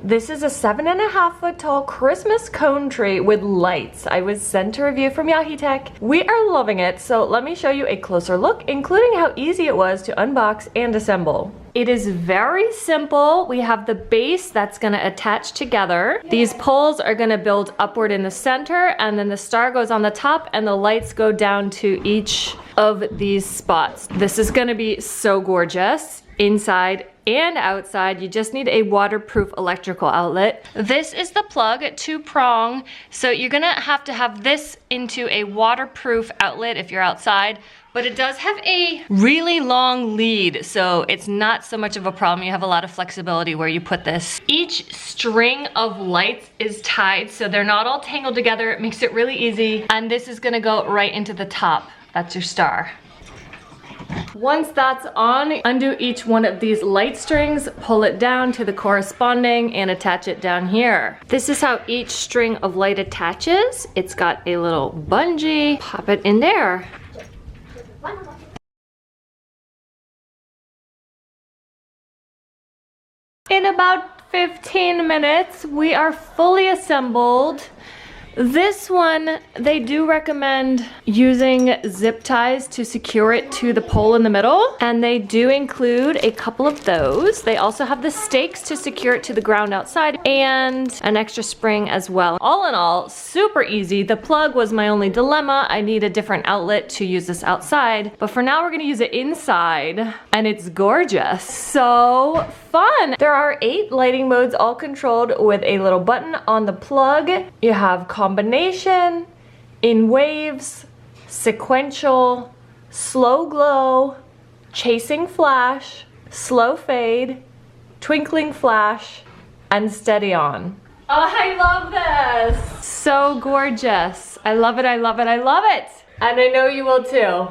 This is a 7.5-foot tall Christmas cone tree with lights. I was sent a review from Yaheetech. We are loving it, so let me show you a closer look, including how easy it was to unbox and assemble. It is very simple. We have the base that's gonna attach together. These poles are gonna build upward in the center, and then the star goes on the top and the lights go down to each of these spots. This is gonna be so gorgeous. Inside and outside, you just need a waterproof electrical outlet. This is the plug, 2-prong, so you're gonna have to have this into a waterproof outlet if you're outside, but it does have a really long lead, so it's not so much of a problem. You have a lot of flexibility where you put this. Each string of lights is tied, so they're not all tangled together. It makes it really easy, and this is gonna go right into the top. That's your star. Once that's on, undo each one of these light strings, pull it down to the corresponding, and attach it down here. This is how each string of light attaches. It's got a little bungee. Pop it in there. In about 15 minutes, we are fully assembled. This one, they do recommend using zip ties to secure it to the pole in the middle, and they do include a couple of those. They also have the stakes to secure it to the ground outside and an extra spring as well. All in all, super easy. The plug was my only dilemma. I need a different outlet to use this outside, but for now we're gonna use it inside, and it's gorgeous. So fun! There are 8 lighting modes, all controlled with a little button on the plug. You have combination, in waves, sequential, slow glow, chasing flash, slow fade, twinkling flash, and steady on. Oh, I love this! So gorgeous. I love it, I love it, I love it! And I know you will too.